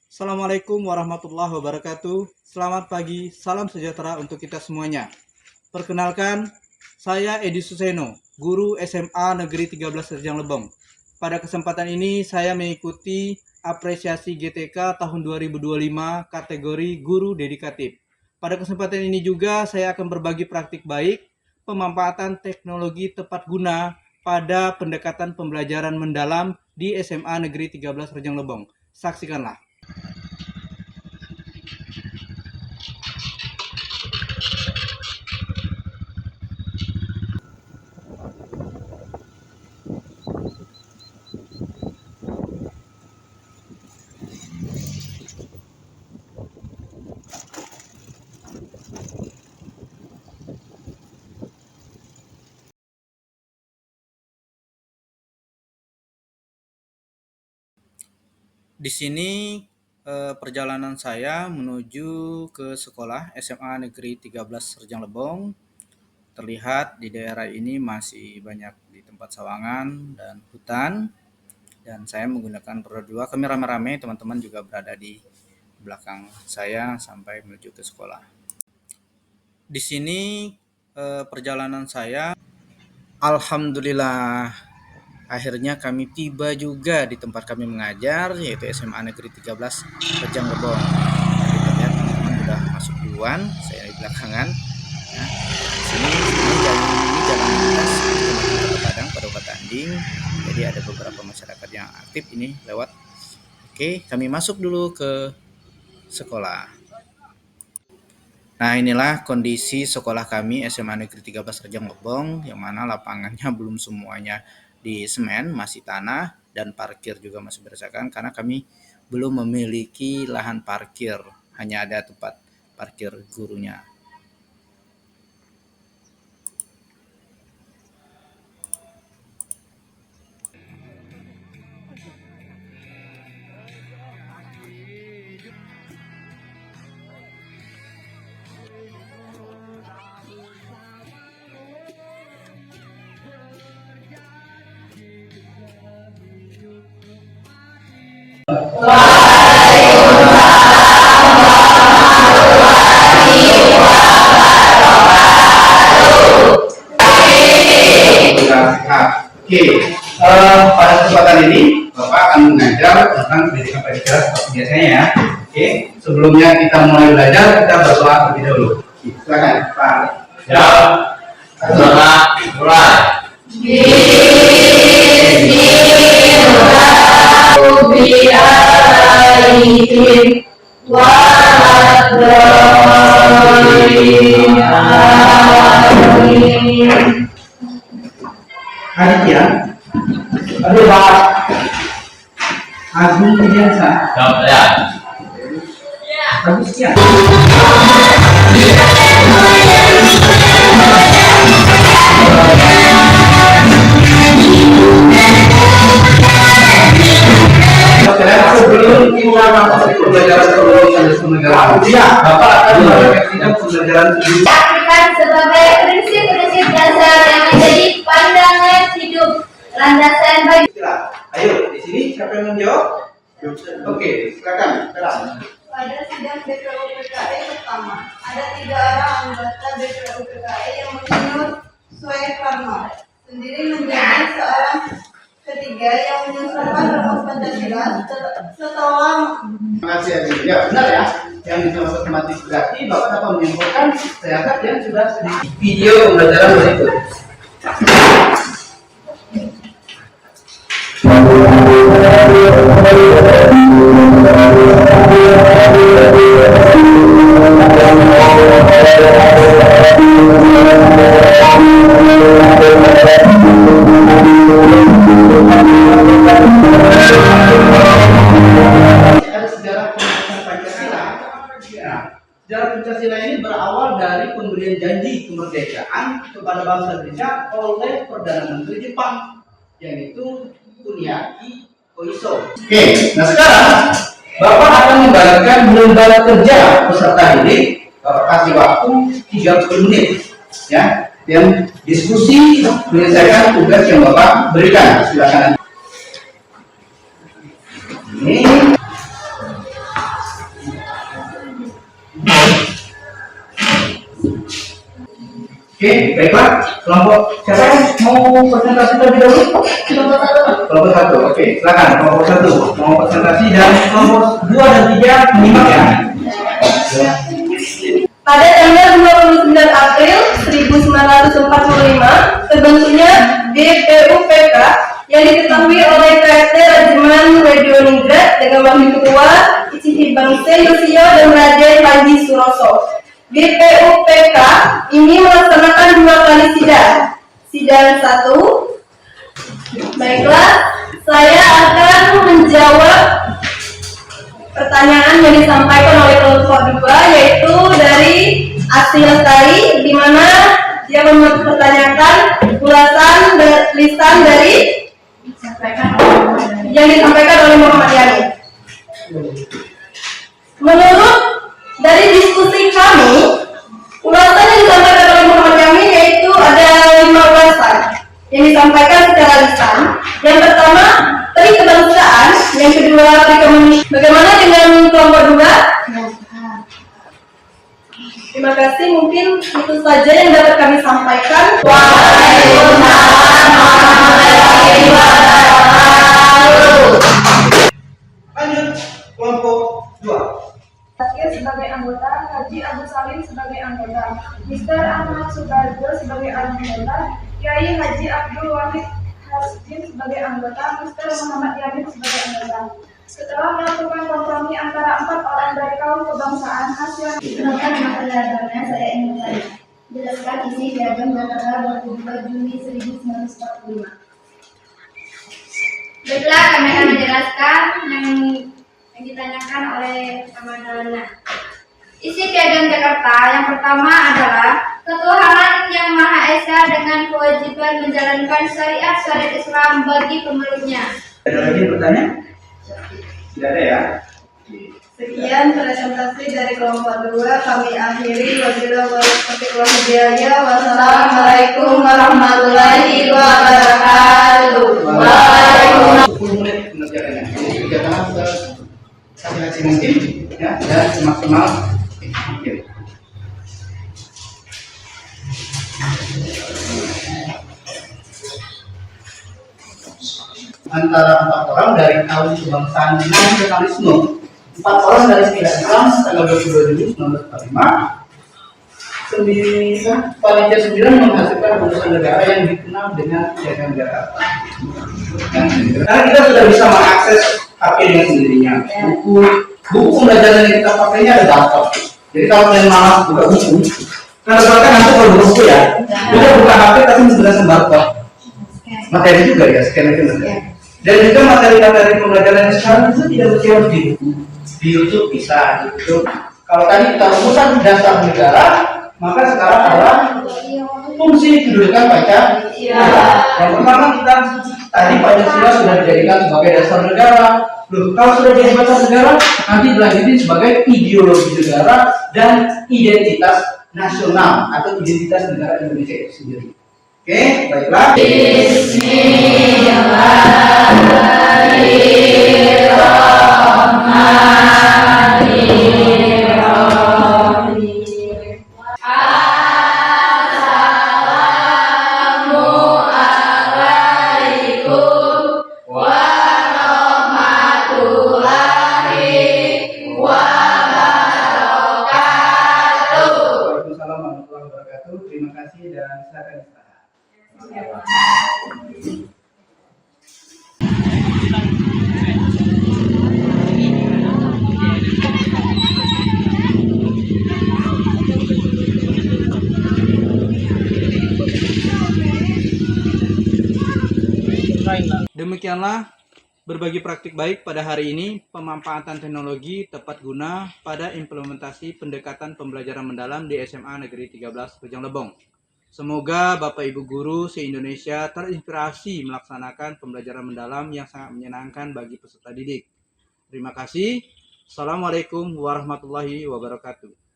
Assalamualaikum warahmatullahi wabarakatuh. Selamat pagi, salam sejahtera untuk kita semuanya. Perkenalkan, saya Edi Suseno, guru SMA Negeri 13 Rejang Lebong. Pada kesempatan ini saya mengikuti apresiasi GTK tahun 2025 kategori guru dedikatif. Pada kesempatan ini juga saya akan berbagi praktik baik, pemanfaatan teknologi tepat guna pada pendekatan pembelajaran mendalam di SMA Negeri 13 Rejang Lebong. Saksikanlah. Di sini perjalanan saya menuju ke sekolah SMA Negeri 13 Rejang Lebong. Terlihat di daerah ini masih banyak di tempat sawangan dan hutan. Dan saya menggunakan roda 2. Kami rame-rame, teman-teman juga berada di belakang saya sampai menuju ke sekolah. Di sini perjalanan saya, alhamdulillah, akhirnya kami tiba juga di tempat kami mengajar, yaitu SMA Negeri 13 Rejang Lebong. Kita lihat teman-teman sudah masuk duluan, saya di belakangan. Ya, ini jalan lintas Kecamatan Padang, Kabupaten Anding. Jadi ada beberapa masyarakat yang aktif ini lewat. Oke, kami masuk dulu ke sekolah. Nah, inilah kondisi sekolah kami SMA Negeri 13 Rejang Lebong, yang mana lapangannya belum semuanya di semen, masih tanah, dan parkir juga masih berserakan karena kami belum memiliki lahan parkir, hanya ada tempat parkir gurunya. Oke, pada kesempatan ini Bapak akan mengajar tentang pendidikan pelajaran seperti biasanya ya. Oke, sebelumnya kita mulai belajar, kita berdoa terlebih dahulu. Silakan Pak. Ya, berdoa mulai. Aditya, aduh Pak Agung Widiansa. Ya. Bagus ya. Sebelum kita masuk pembelajaran kenegaraan, Bapak akan merefleksikan pembelajaran sebagai prinsip-prinsip dasar yang menjadi pandangan hidup landasan bagi. Ayo, di sini siapa yang menjawab? Oke, silakan. Pada sidang BPUPKI pertama, ada 3 orang anggota BPUPKI yang menurut Soekarno sendiri menjadi seorang ketiga yang menyusulkan rumus Pancasila setelah. Terima kasih ya, benar ya. Yang bisa otomatis berarti Bapak dapat menyimpulkan ternyata yang sudah sedikit video pembelajaran berikut. Sejarah Pancasila ini berawal dari pemberian janji kemerdekaan kepada bangsa Indonesia oleh Perdana Menteri Jepang, yaitu Kuniaki Koiso. Oke, nah sekarang Bapak akan membagikan lembar kerja peserta didik. Bapak kasih waktu 30 menit, ya, yang diskusi menyelesaikan tugas yang Bapak berikan. Silakan. Ini Oke, baiklah. Kelompok siapa yang mau presentasi terlebih dahulu? Kelompok satu. Oke, silakan kelompok satu mau presentasi dan kelompok 2 dan 3 menyimak ya. Pada tanggal 29 April 1945, terbentuknya GPUPK yang diketahui oleh KRT Regimen Leningrad dengan wakil ketua Ichi Bangse Yosio dan Raja Panji Suroso. GPUPK ini melaksanakan 2 kali sidang. Sidang 1. Baiklah, saya akan menjawab pertanyaan yang disampaikan oleh kelompok 2, yaitu dari Asih Lestari, di mana dia mempertanyakan ulasan lisan dari yang disampaikan oleh Muhammad Yani. Menurut dari diskusi kami, ulasan yang disampaikan oleh Muhammad Yani yaitu ada 5 ulasan yang disampaikan secara lisan. Yang pertama, tadi kebangsaan, yang kedua, kemanusiaan. Bagaimana dengan kelompok 2? Terima kasih, mungkin itu saja yang dapat kami sampaikan. Waalaikumsalam warahmatullahi wabarakatuh. Lanjut, kelompok 2. Zakir sebagai anggota, Haji Abu Salim sebagai anggota, Mr. Ahmad Subarjo sebagai anggota, Kiai Haji Abdul Wahid Hasjin sebagai anggota, Mr. Muhammad Yamin sebagai anggota. Setelah melakukan kompromi antara 4 orang dari kaum kebangsaan, hasil Perkenalkan nama penerbangan, saya ingin jelaskan isi piagam dan tanggal 22 Juni 1945. Baiklah, kami akan menjelaskan yang ditanyakan oleh teman-teman. Isi piagam Jakarta yang pertama adalah ketuhanan yang Maha Esa dengan kewajiban menjalankan syariat Islam bagi pemeluknya. Ada lagi yang bertanya? Tidak ada ya? Sekian presentasi dari kelompok 2, kami akhiri. Wassalamualaikum warahmatullahi wabarakatuh. Waalaikumsalam. 10 menit mengerjakannya. Jadi kerjakan hasil mungkin ya, dan semaksimal mungkin. Antara 4 orang dari kaum kebangsaan nasionalisme, 4 orang dari Sekilas Islam tanggal 22 Juni 1945. Panitia 9 menghasilkan putusan negara yang dikenal dengan piagam Jakarta. Karena kita sudah bisa mengakses HP dengan sendirinya. Buku pembelajaran yang kita pakainya ada daftar. Jadi kalau kalian malas buka buku, karena bahkan nanti kalau buku ya, kita buka HP tapi sudah sembarang materi juga ya, scan itu. Dan juga materi-materi pembelajaran yang sekarang itu tidak mesti harus di buku, di YouTube bisa, di YouTube. Kalau tadi kita rumuskan dasar negara, maka sekarang adalah fungsi kedudukan Pancasila. Yang pertama kita tadi Pancasila sudah dijadikan sebagai dasar negara. Loh, kalau sudah jadi dasar negara, nanti dilanjutin sebagai ideologi negara dan identitas nasional atau identitas negara Indonesia itu sendiri. Oke, baiklah. Waalaikumsalam warahmatullahi wabarakatuh. Terima kasih dan silakan istirahat. Demikianlah berbagi praktik baik pada hari ini, pemanfaatan teknologi tepat guna pada implementasi pendekatan pembelajaran mendalam di SMA Negeri 13 Pejang Lebong. Semoga Bapak Ibu Guru se-Indonesia terinspirasi melaksanakan pembelajaran mendalam yang sangat menyenangkan bagi peserta didik. Terima kasih. Assalamualaikum warahmatullahi wabarakatuh.